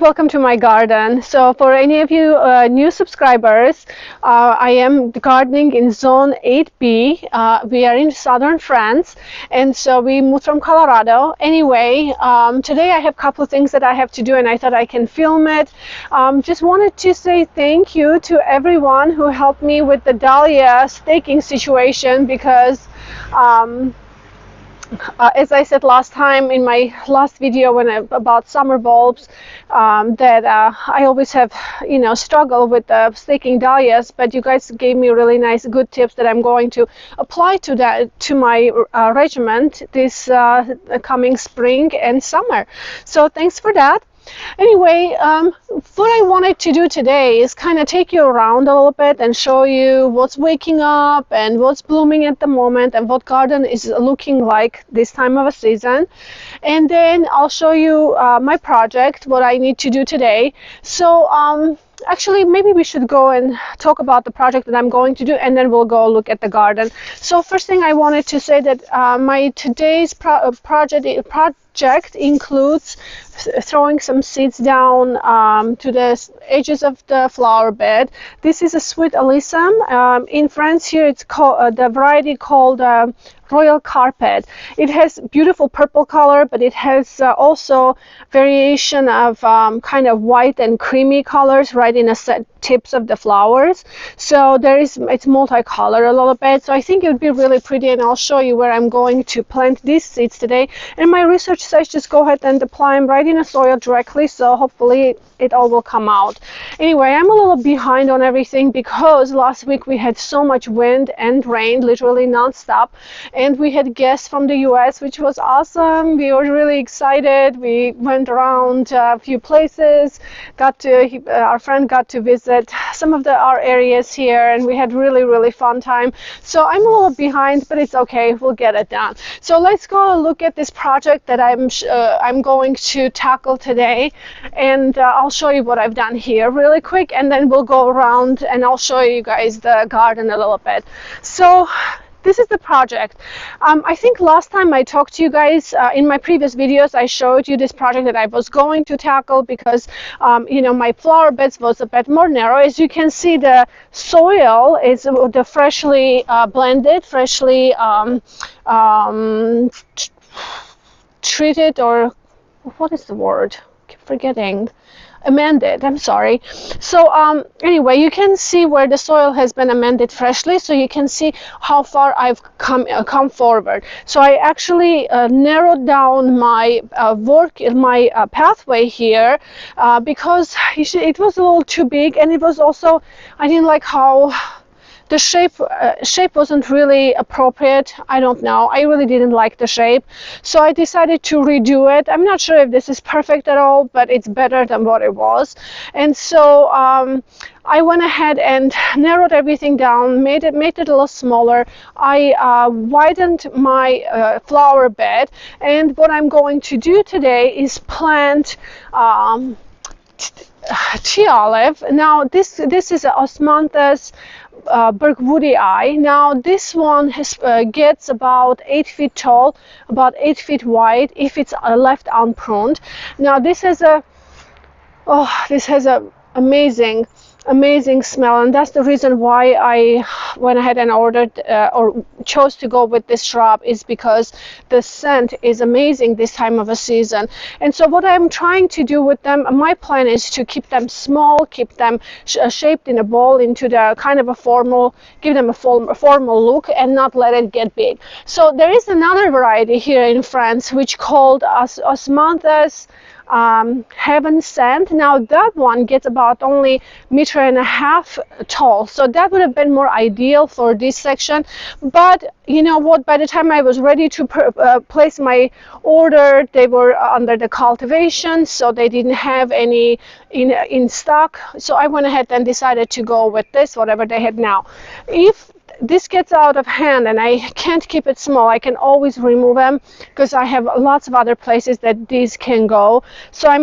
welcome to my garden. So for any of you new subscribers, I am gardening in zone 8B. We are in southern France, and so we moved from Colorado. Anyway, today I have a couple of things that I have to do, and I thought I can film it. Just wanted to say thank you to everyone who helped me with the dahlia staking situation, because as I said last time in my last video about summer bulbs, that I always have, struggle with staking dahlias, but you guys gave me really nice, good tips that I'm going to apply to my regimen this coming spring and summer. So thanks for that. Anyway, what I wanted to do today is kind of take you around a little bit and show you what's waking up and what's blooming at the moment and what garden is looking like this time of a season. And then I'll show you my project, what I need to do today. So actually, maybe we should go and talk about the project that I'm going to do, and then we'll go look at the garden. So first thing I wanted to say that my today's project includes throwing some seeds down to the edges of the flower bed. This is a sweet alyssum. In France here it's called the variety called royal carpet. It has beautiful purple color, but it has also variation of kind of white and creamy colors right in the tips of the flowers. So it's multicolored a little bit. So I think it would be really pretty, and I'll show you where I'm going to plant these seeds today. And my research says just go ahead and apply them right in the soil directly, so hopefully it all will come out. Anyway, I'm a little behind on everything because last week we had so much wind and rain, literally non-stop, and we had guests from the US, which was awesome. We were really excited. We went around a few places, our friend got to visit some of our areas here, and we had really fun time. So I'm a little behind, but it's okay, we'll get it done. So let's go look at this project that I'm going to tackle today, and I'll show you what I've done here really quick, and then we'll go around and I'll show you guys the garden a little bit. So this is the project. I think last time I talked to you guys in my previous videos, I showed you this project that I was going to tackle because my flower beds was a bit more narrow. As you can see, the soil is the freshly blended, freshly treated, or what is the word? I keep forgetting. Amended, I'm sorry. So anyway, you can see where the soil has been amended freshly, so you can see how far I've come forward. So I actually narrowed down my pathway here because it was a little too big, and it was also, I didn't like how the shape wasn't really appropriate. I don't know. I really didn't like the shape. So I decided to redo it. I'm not sure if this is perfect at all, but it's better than what it was. And so I went ahead and narrowed everything down, made it a little smaller. I widened my flower bed. And what I'm going to do today is plant tea olive. Now this is a Osmanthus Burgwoodii. Now this one gets about 8 feet tall, about 8 feet wide if it's left unpruned. Now this has a amazing smell, and that's the reason why I went ahead and ordered or chose to go with this shrub, is because the scent is amazing this time of a season. And so what I'm trying to do with them, my plan is to keep them small, keep them shaped in a bowl into the kind of a formal, give them a formal look, and not let it get big. So there is another variety here in France which called Osmanthus Heaven Sent. Now that one gets about only 1.5 meters tall, so that would have been more ideal for this section. But you know what, by the time I was ready to place my order, they were under the cultivation, so they didn't have any in stock. So I went ahead and decided to go with this, whatever they had now. If this gets out of hand and I can't keep it small, I can always remove them because I have lots of other places that these can go. So I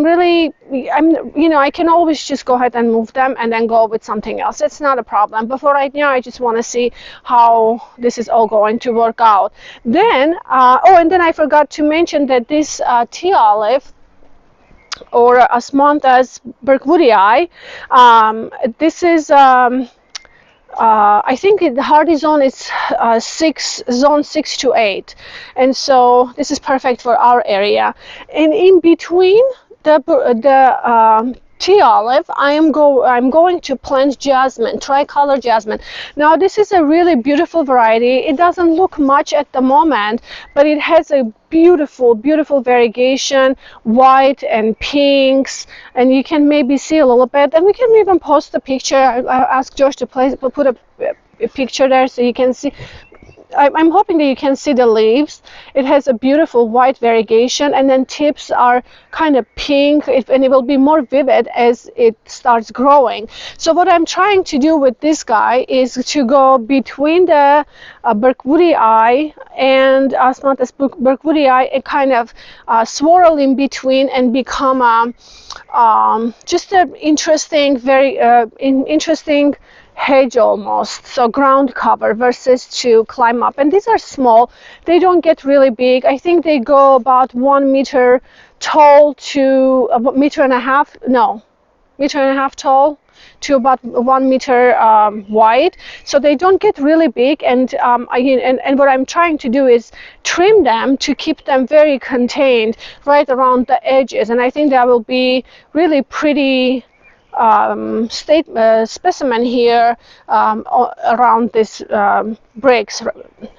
can always just go ahead and move them and then go with something else. It's not a problem. But for right now, I just want to see how this is all going to work out. Then, and then I forgot to mention that this tea olive or Osmanthus bergwoodii. This is I think the hardy zone is zone 6 to 8, and so this is perfect for our area. And in between the tea olive, I'm going to plant jasmine, tricolor jasmine. Now this is a really beautiful variety. It doesn't look much at the moment, but it has a beautiful variegation, white and pinks, and you can maybe see a little bit, and we can even post a picture. I asked Josh to put a picture there so you can see. I'm hoping that you can see the leaves. It has a beautiful white variegation, and then tips are kind of pink, and it will be more vivid as it starts growing. So what I'm trying to do with this guy is to go between the bergwoodii and Osmanthus bergwoodii, and kind of swirl in between and become just an interesting, very interesting hedge almost, so ground cover versus to climb up. And these are small, they don't get really big. I think they go about 1 meter tall to about meter and a half, no, meter and a half tall to about 1 meter wide, so they don't get really big. And and what I'm trying to do is trim them to keep them very contained right around the edges, and I think that will be really pretty specimen here around this breaks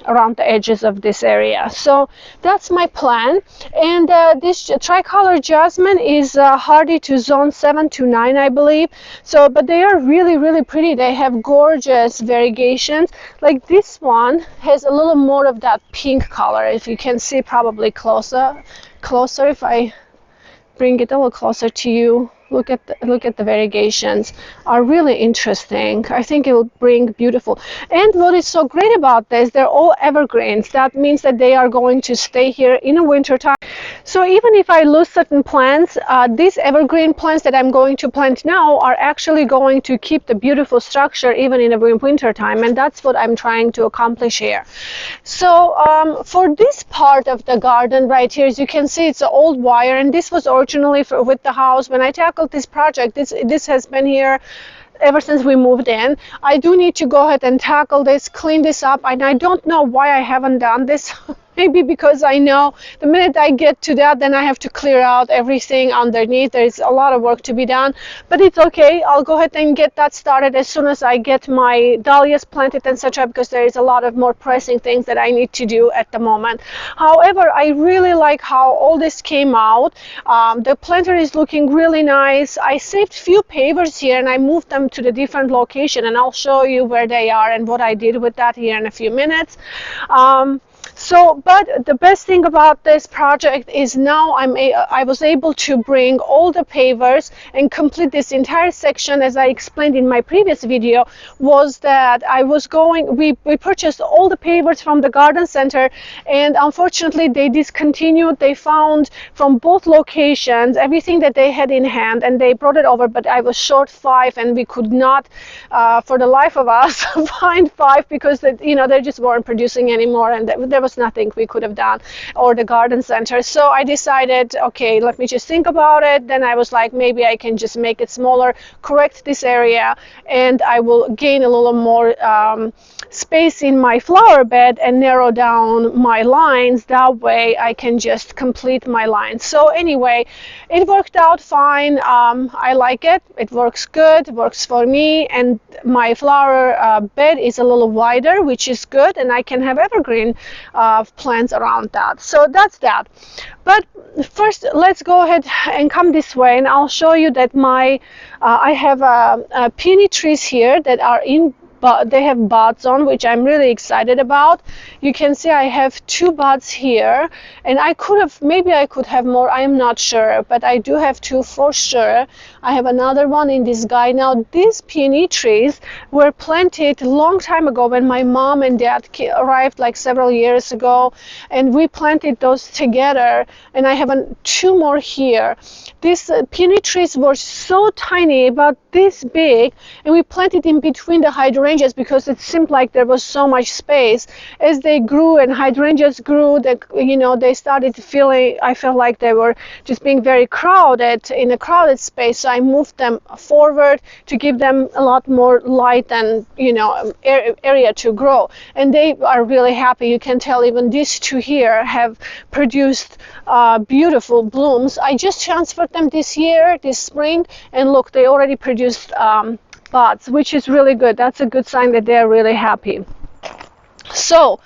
around the edges of this area. So that's my plan. And this tricolor jasmine is hardy to zone 7 to 9, I believe. So, but they are really pretty. They have gorgeous variegations. Like this one has a little more of that pink color, if you can see, probably closer if I bring it a little closer to you. Look at the variegations are really interesting. I think it will bring beautiful. And what is so great about this, they're all evergreens. That means that they are going to stay here in the winter time. So even if I lose certain plants, these evergreen plants that I'm going to plant now are actually going to keep the beautiful structure even in the winter time, and that's what I'm trying to accomplish here. So for this part of the garden right here, as you can see, it's an old wire, and this was originally with the house. When I tackled this project, this has been here ever since we moved in. I do need to go ahead and tackle this, clean this up, and I don't know why I haven't done this. Maybe because I know the minute I get to that, then I have to clear out everything underneath. There's a lot of work to be done, but it's okay. I'll go ahead and get that started as soon as I get my dahlias planted and such, because there is a lot of more pressing things that I need to do at the moment. However, I really like how all this came out. The planter is looking really nice. I saved few pavers here and I moved them to the different location, and I'll show you where they are and what I did with that here in a few minutes. But the best thing about this project is now I was able to bring all the pavers and complete this entire section. As I explained in my previous video, was that we purchased all the pavers from the garden center, and unfortunately they discontinued. They found from both locations everything that they had in hand, and they brought it over, but I was short 5, and we could not for the life of us find 5, because they just weren't producing anymore, and there was nothing we could have done, or the garden center. So I decided, okay, let me just think about it. Then I was like, maybe I can just make it smaller, correct this area, and I will gain a little more space in my flower bed and narrow down my lines. That way I can just complete my lines. So anyway, it worked out fine. I like it. It works good, works for me, and my flower bed is a little wider, which is good, and I can have evergreen plants around that. So that's that. But first, let's go ahead and come this way, and I'll show you that I have peony trees here that are in, but they have buds on, which I'm really excited about. You can see I have 2 buds here, and maybe I could have more, I am not sure, but I do have 2 for sure. I have another one in this guy. Now these peony trees were planted a long time ago when my mom and dad arrived, like several years ago, and we planted those together, and I have 2 more here. These peony trees were so tiny, about this big, and we planted in between the hydrangeas because it seemed like there was so much space. As they grew and hydrangeas grew, they started feeling, I felt like they were just being very crowded, in a crowded space. So I moved them forward to give them a lot more light and area to grow, and they are really happy. You can tell even these two here have produced beautiful blooms. I just transferred them this spring, and look, they already produced buds, which is really good. That's a good sign that they're really happy. So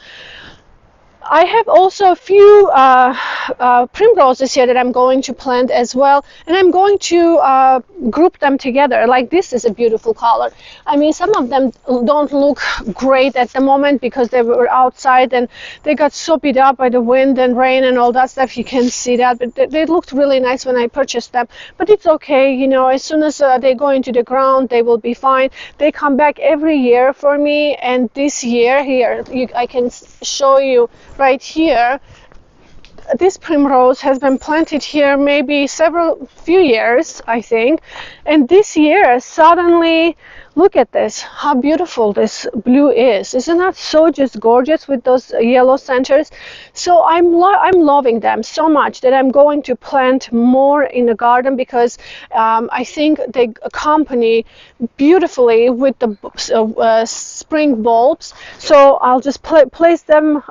I have also a few primroses here that I'm going to plant as well, and I'm going to group them together. Like, this is a beautiful color. I mean, some of them don't look great at the moment because they were outside and they got so beat up by the wind and rain and all that stuff. You can see that, but they looked really nice when I purchased them. But it's okay, as soon as they go into the ground, they will be fine. They come back every year for me, and this year here, I can show you right here, this primrose has been planted here maybe few years, I think, and this year suddenly, look at this, how beautiful this blue is. Isn't that so just gorgeous with those yellow centers? So I'm loving them so much that I'm going to plant more in the garden, because I think they accompany beautifully with the spring bulbs. So I'll just place them,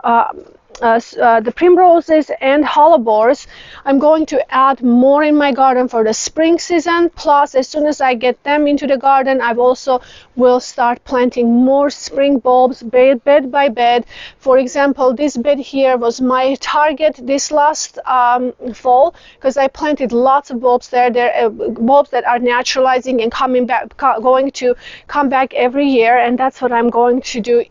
the primroses and hellebores. I'm going to add more in my garden for the spring season. Plus, as soon as I get them into the garden, I also will start planting more spring bulbs bed by bed. For example, this bed here was my target this last fall, because I planted lots of bulbs there. They're bulbs that are naturalizing and going to come back every year, and that's what I'm going to do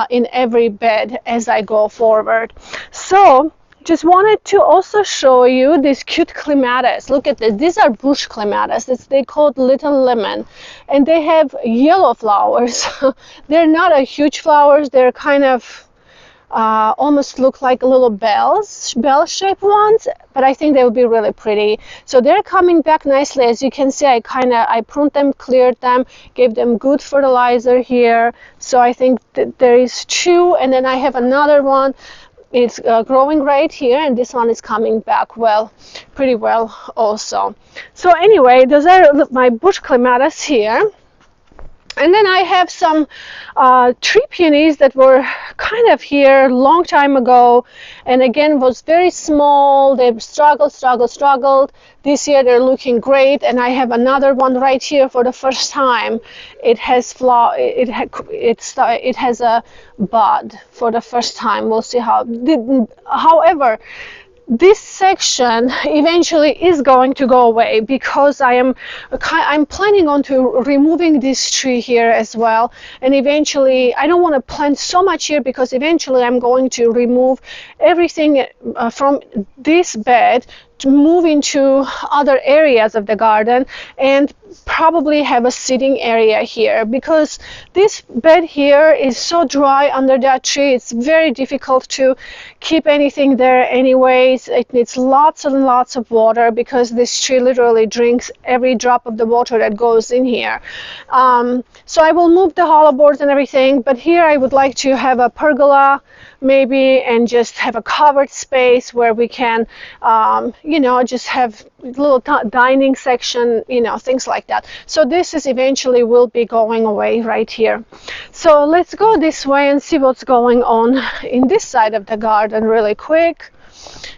in every bed as I go forward. So just wanted to also show you these cute clematis. Look at this. These are bush clematis. They called little lemon, and they have yellow flowers. They're not a huge flowers. They're kind of almost look like little bell-shaped ones, but I think they would be really pretty. So they're coming back nicely. As you can see, I pruned them, cleared them, gave them good fertilizer here. So I think that there is two, and then I have another one. It's growing right here, and this one is coming back pretty well also. So anyway, those are my bush clematis here. And then I have some tree peonies that were kind of here a long time ago, and again was very small. They've struggled. This year they're looking great, and I have another one right here for the first time. It has it has a bud for the first time. We'll see how. However, this section eventually is going to go away, because I'm planning on to removing this tree here as well, and eventually I don't want to plant so much here, because eventually I'm going to remove everything from this bed to move into other areas of the garden, and probably have a sitting area here, because this bed here is so dry under that tree. It's very difficult to keep anything there anyways. It needs lots and lots of water, because this tree literally drinks every drop of the water that goes in here. So I will move the hellebores and everything, but here I would like to have a pergola maybe, and just have a covered space where we can just have little dining section, things like that. So this is eventually will be going away right here. So let's go this way and see what's going on in this side of the garden really quick.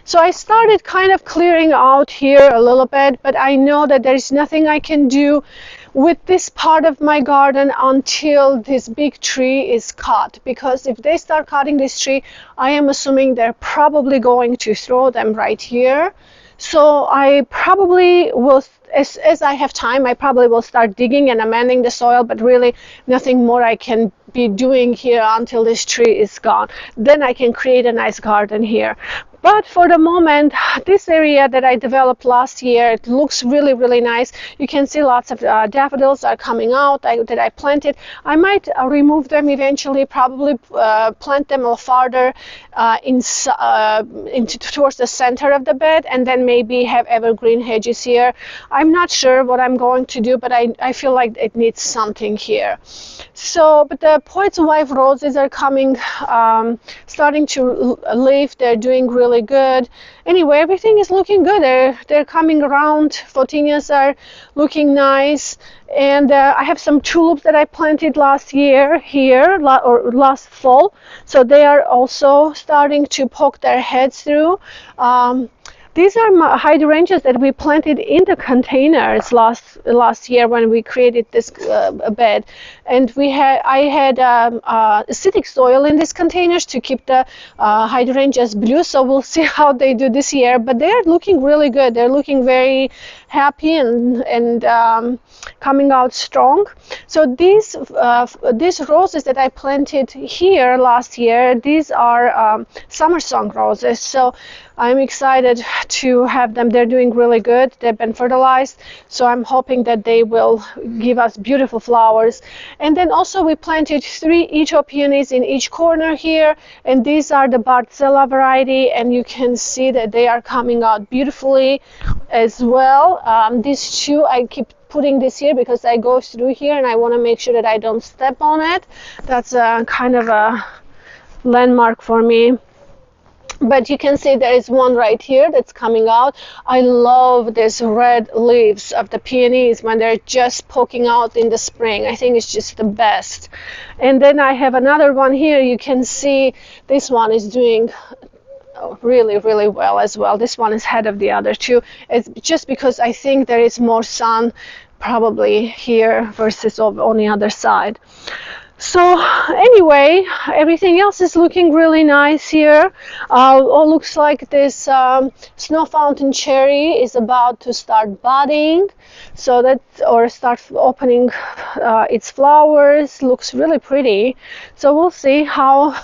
So I started kind of clearing out here a little bit, but I know that there's nothing I can do with this part of my garden until this big tree is cut, because if they start cutting this tree, I am assuming they're probably going to throw them right here. So I probably will, as I have time, I probably will start digging and amending the soil, but really nothing more I can be doing here until this tree is gone. Then I can create a nice garden here. But for the moment, this area that I developed last year, it looks really, really nice. You can see lots of daffodils are coming out that I planted. I might remove them eventually, probably plant them a little farther towards the center of the bed, and then maybe have evergreen hedges here. I'm not sure what I'm going to do, but I feel like it needs something here. So, but the poet's wife roses are coming, starting to leaf. They're doing really good. Anyway, everything is looking good. They're coming around. Photinias are looking nice. And I have some tulips that I planted last year here, or last fall. So they are also starting to poke their heads through. These are hydrangeas that we planted in the containers last year when we created this bed, and I had acidic soil in these containers to keep the hydrangeas blue. So we'll see how they do this year, but they are looking really good. They're looking very happy and coming out strong. So these roses that I planted here last year, these are summer song roses. So I'm excited to have them. They're doing really good. They've been fertilized, so I'm hoping that they will give us beautiful flowers. And then also we planted 3 Icho peonies in each corner here, and these are the Bartzella variety, and you can see that they are coming out beautifully as well. These 2 I keep putting this here because I go through here and I want to make sure that I don't step on it. That's kind of a landmark for me. But you can see there is one right here that's coming out. I love these red leaves of the peonies when they're just poking out in the spring. I think it's just the best. And then I have another one here. You can see this one is doing really, really well as well. This one is ahead of the other 2. It's just because I think there is more sun probably here versus on the other side. So anyway, everything else is looking really nice here. It looks like this snow fountain cherry is about to start budding, so that, or start opening its flowers. Looks really pretty. So we'll see how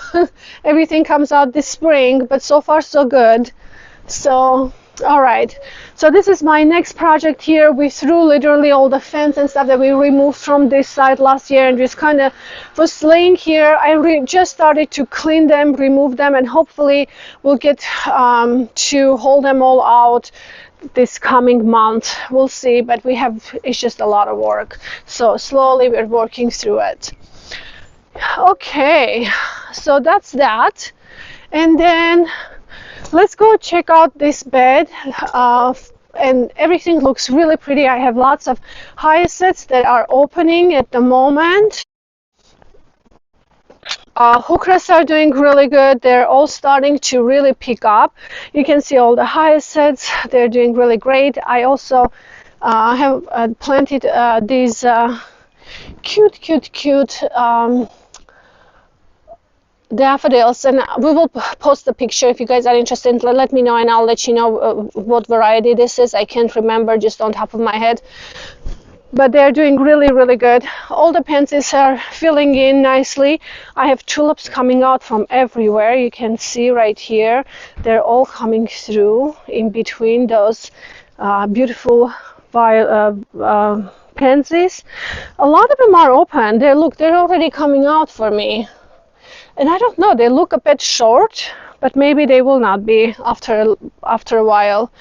everything comes out this spring, but so far so good. So all right, so this is my next project here. We threw literally all the fence and stuff that we removed from this side last year and just kind of was laying here. I just started to clean them, remove them, and hopefully we'll get to hold them all out this coming month. We'll see, but it's just a lot of work. So slowly we're working through it. Okay, so that's that. And then let's go check out this bed, and everything looks really pretty. I have lots of hyacinths that are opening at the moment. Heuchras are doing really good. They're all starting to really pick up. You can see all the hyacinths. They're doing really great. I also have planted these cute daffodils, and we will post the picture if you guys are interested. Let me know and I'll let you know what variety this is. I can't remember just on top of my head, but they're doing really, really good. All the pansies are filling in nicely. I have tulips coming out from everywhere. You can see right here, they're all coming through in between those beautiful pansies. A lot of them are open. They're already coming out for me. And I don't know, they look a bit short, but maybe they will not be after a while.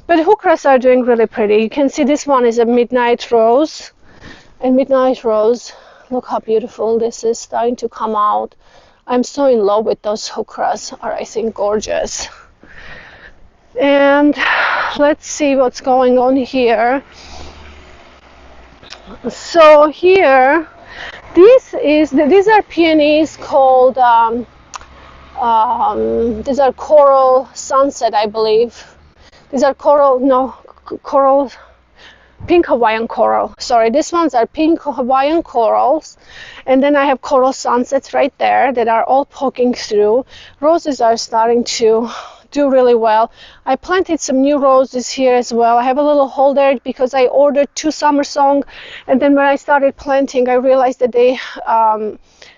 But heuchras are doing really pretty. You can see this one is a midnight rose. And midnight rose, look how beautiful this is starting to come out. I'm so in love with those heuchras, are I think gorgeous. And let's see what's going on here. So here, these are peonies called these are coral sunset, I believe. These are coral, pink Hawaiian coral. Sorry, these ones are pink Hawaiian corals. And then I have coral sunsets right there that are all poking through. Roses are starting to do really well. I planted some new roses here as well. I have a little holder because I ordered 2 summer song, and then when I started planting I realized that they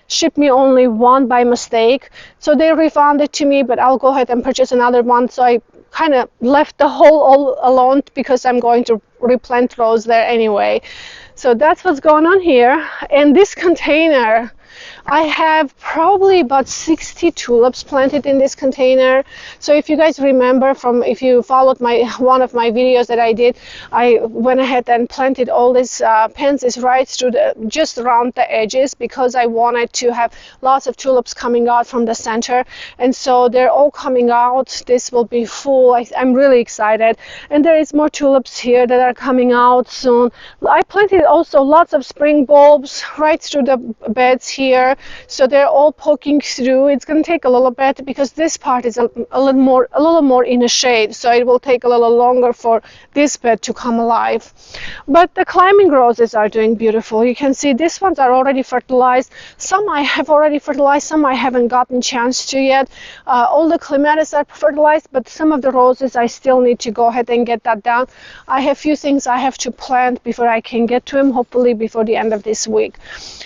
shipped me only one by mistake, so they refunded it to me, but I'll go ahead and purchase another one. So I kind of left the whole all alone because I'm going to replant rose there anyway. So that's what's going on here. And this container, I have probably about 60 tulips planted in this container. So if you guys remember from, if you followed one of my videos that I did, I went ahead and planted all these pansies right through just around the edges, because I wanted to have lots of tulips coming out from the center. And so they're all coming out. This will be full. I'm really excited. And there is more tulips here that are coming out soon. I planted also lots of spring bulbs right through the beds here, so they're all poking through. It's going to take a little bit because this part is a little more in the shade, so it will take a little longer for this bed to come alive. But the climbing roses are doing beautiful. You can see these ones are already fertilized. Some I have already fertilized, some I haven't gotten chance to yet. All the clematis are fertilized, but some of the roses I still need to go ahead and get that done. I have few things I have to plant before I can get to them, hopefully before the end of this week.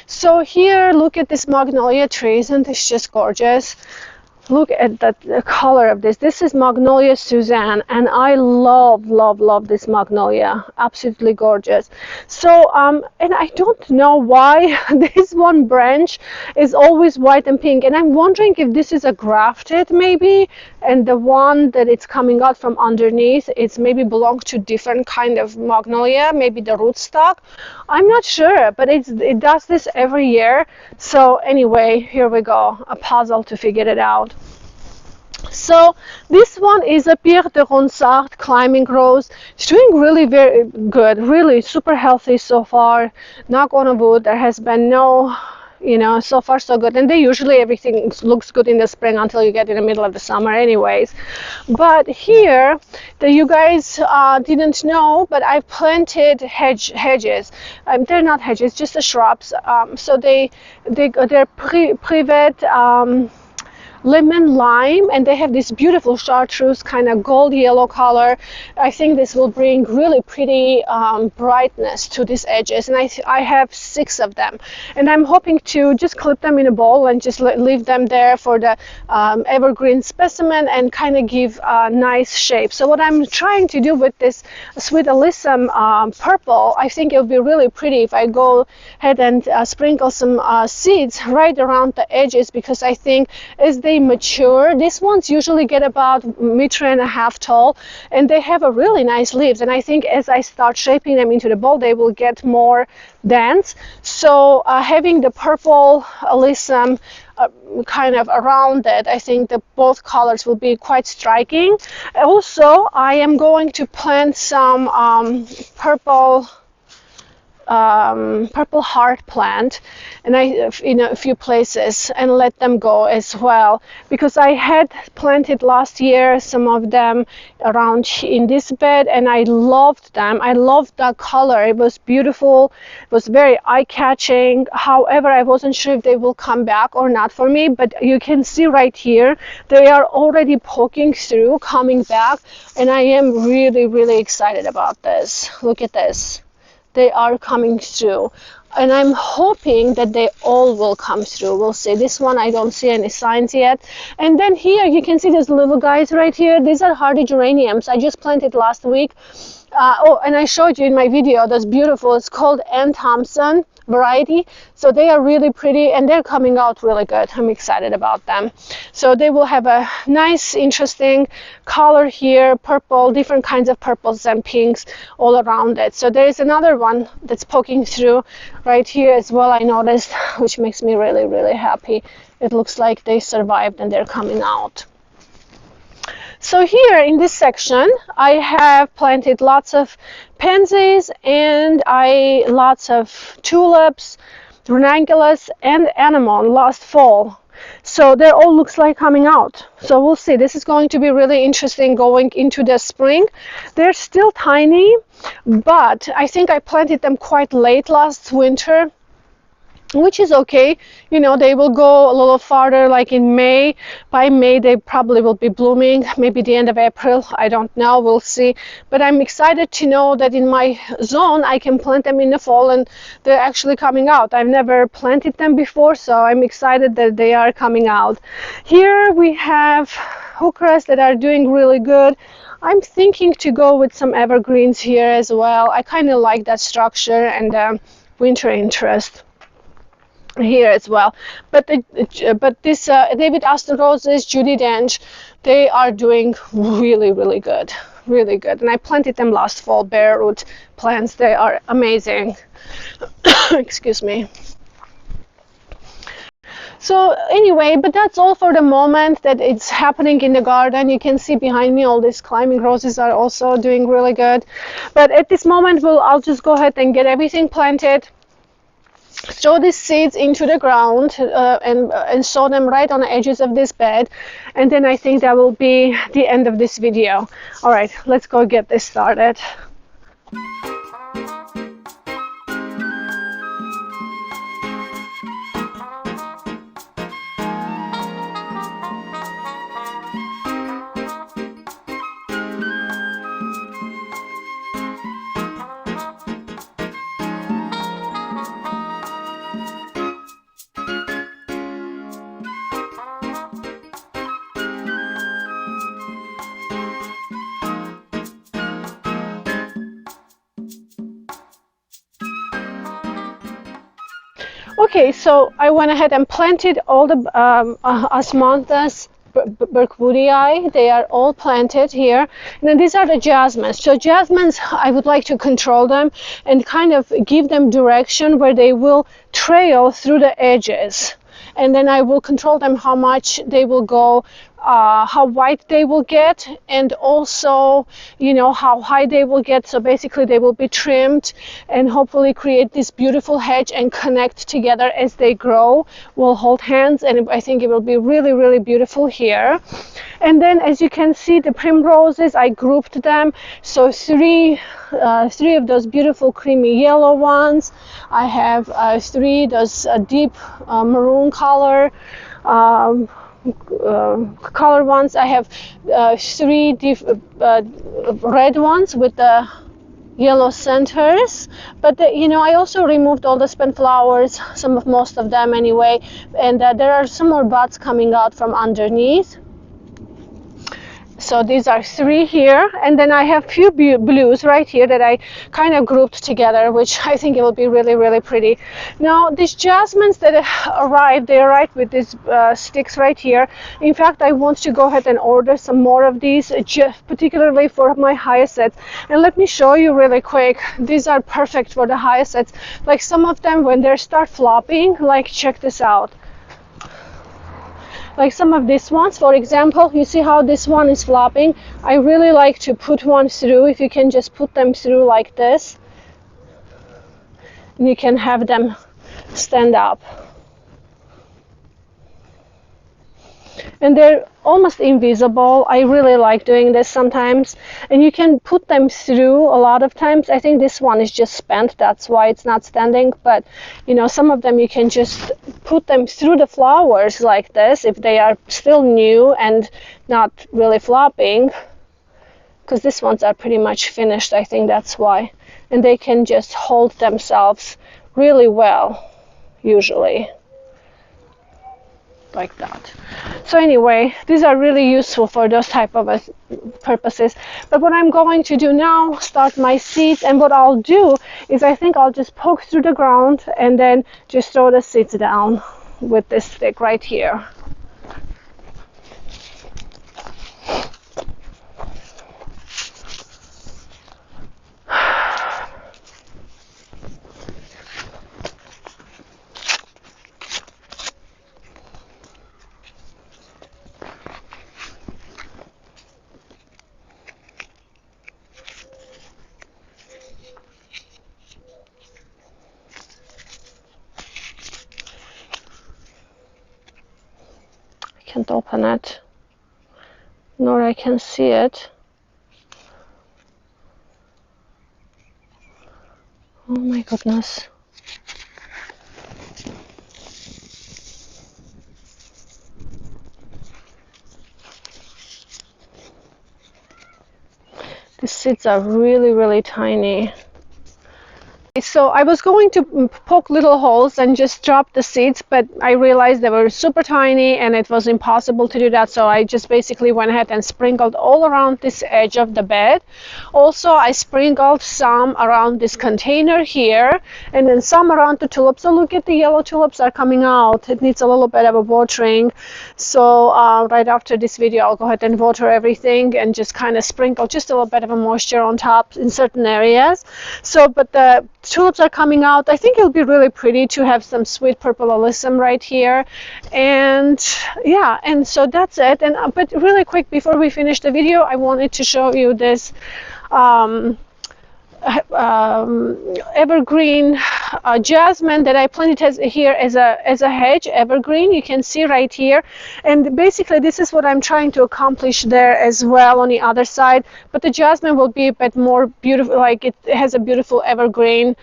So here, look at this magnolia tree. Isn't this just gorgeous? Look at the color of this. This is Magnolia Suzanne, and I love this magnolia. Absolutely gorgeous. So and I don't know why this one branch is always white and pink, and I'm wondering if this is a grafted maybe, and the one that it's coming out from underneath, it's maybe belongs to different kind of magnolia, maybe the rootstock. I'm not sure, but it does this every year. So anyway, here we go, a puzzle to figure it out. So this one is a Pierre de Ronsard climbing rose. It's doing really very good, really super healthy so far. Knock on wood, there has been no, so far so good. And they usually everything looks good in the spring until you get in the middle of the summer anyways. But here, you guys didn't know, but I planted hedges. They're not hedges, just the shrubs. So they're privet lemon lime, and they have this beautiful chartreuse kind of gold yellow color. I think this will bring really pretty brightness to these edges, and I have 6 of them, and I'm hoping to just clip them in a bowl and just leave them there for the evergreen specimen and kind of give a nice shape. So what I'm trying to do with this sweet alyssum purple, I think it would be really pretty if I go ahead and sprinkle some seeds right around the edges, because I think as they mature, these ones usually get about 1.5 meters tall, and they have a really nice leaves, and I think as I start shaping them into the bowl, they will get more dense. So having the purple alyssum kind of around it, I think that both colors will be quite striking. Also, I am going to plant some purple heart plant, and in a few places, and let them go as well, because I had planted last year some of them around in this bed, and I loved them. I loved that color. It was beautiful. It was very eye-catching. However, I wasn't sure if they will come back or not for me, but you can see right here they are already poking through, coming back, and I am really excited about this. Look at this. They are coming through, and I'm hoping that they all will come through. We'll see. This one I don't see any signs yet. And then here you can see these little guys right here. These are hardy geraniums. I just planted last week. And I showed you in my video, that's beautiful. It's called Ann Thompson variety. So they are really pretty, and they're coming out really good. I'm excited about them. So they will have a nice, interesting color here, purple, different kinds of purples and pinks all around it. So there is another one that's poking through right here as well, I noticed, which makes me really happy. It looks like they survived and they're coming out. So here in this section, I have planted lots of pansies and lots of tulips, ranunculus, and anemone last fall. So they all looks like coming out. So we'll see. This is going to be really interesting going into the spring. They're still tiny, but I think I planted them quite late last winter. which is okay. You know, they will go a little farther, like in May. By May, they probably will be blooming, maybe the end of April. I don't know, we'll see. But I'm excited to know that in my zone, I can plant them in the fall and they're actually coming out. I've never planted them before, so I'm excited that they are coming out. Here we have hookrest that are doing really good. I'm thinking to go with some evergreens here as well. I kind of like that structure and winter interest here as well. But this David Astor roses, Judy Dench, they are doing really good, really good. And I planted them last fall, bare root plants. They are amazing. Excuse me. So anyway, but that's all for the moment that it's happening in the garden. You can see behind me all these climbing roses are also doing really good. But at this moment, I'll just go ahead and get everything planted, throw these seeds into the ground and sow them right on the edges of this bed, and then I think that will be the end of this video. All right, let's go get this started. Okay, so I went ahead and planted all the Osmanthus Burkwoodii. They are all planted here. And then these are the jasmines. So jasmines, I would like to control them and kind of give them direction where they will trail through the edges. And then I will control them how much they will go, how wide they will get, and also, you know, how high they will get. So basically they will be trimmed and hopefully create this beautiful hedge and connect together as they grow. We'll hold hands and I think it will be really beautiful here. And then as you can see, the primroses, I grouped them. So three of those beautiful creamy yellow ones. I have three those deep maroon color color ones. I have three deep red ones with the yellow centers, but you know, I also removed all the spent flowers, most of them anyway, and there are some more buds coming out from underneath. So these are three here, and then I have few blues right here that I kind of grouped together, which I think it will be really pretty. Now these jasmines that arrived, they arrived with these sticks right here. In fact, I want to go ahead and order some more of these, particularly for my hyacinths. And let me show you really quick. These are perfect for the hyacinths. Like some of them, when they start flopping, like check this out. Like some of these ones, for example, you see how this one is flopping? I really like to put one through. If you can just put them through like this, you can have them stand up. And they're almost invisible. I really like doing this sometimes. And you can put them through a lot of times. I think this one is just spent, that's why it's not standing. But you know, some of them you can just put them through the flowers like this if they are still new and not really flopping. Because these ones are pretty much finished, I think that's why. And they can just hold themselves really well, usually. Like that. So anyway, these are really useful for those type of purposes. But what I'm going to do now, start my seeds, and what I'll do is I think I'll just poke through the ground and then just throw the seeds down with this stick right here. Can't open it, nor I can see it. Oh my goodness. The seeds are really, really tiny. So I was going to poke little holes and just drop the seeds, but I realized they were super tiny and it was impossible to do that. So I just basically went ahead and sprinkled all around this edge of the bed. Also, I sprinkled some around this container here and then some around the tulips. So look at the yellow tulips are coming out. It needs a little bit of a watering. So right after this video, I'll go ahead and water everything and just kind of sprinkle just a little bit of a moisture on top in certain areas. So, but the tulips are coming out. I think it'll be really pretty to have some sweet purple alyssum right here. And yeah, and so that's it. And but really quick before we finish the video, I wanted to show you this evergreen jasmine that I planted here as a hedge evergreen. You can see right here, and basically this is what I'm trying to accomplish there as well on the other side. But the jasmine will be a bit more beautiful, like it has a beautiful evergreen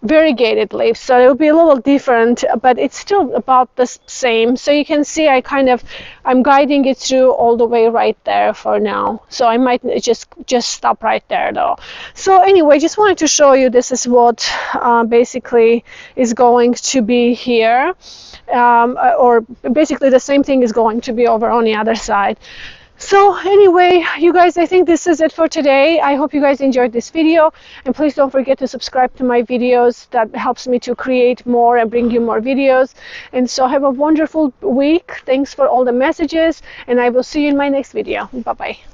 variegated leaves, so it will be a little different, but it's still about the same. So you can see I'm guiding it through all the way right there for now. So I might just stop right there though. So anyway, just wanted to show you this is what basically is going to be here, or basically the same thing is going to be over on the other side. So anyway, you guys, I think this is it for today. I hope you guys enjoyed this video, and please don't forget to subscribe to my videos. That helps me to create more and bring you more videos. And so have a wonderful week. Thanks for all the messages, and I will see you in my next video. Bye bye.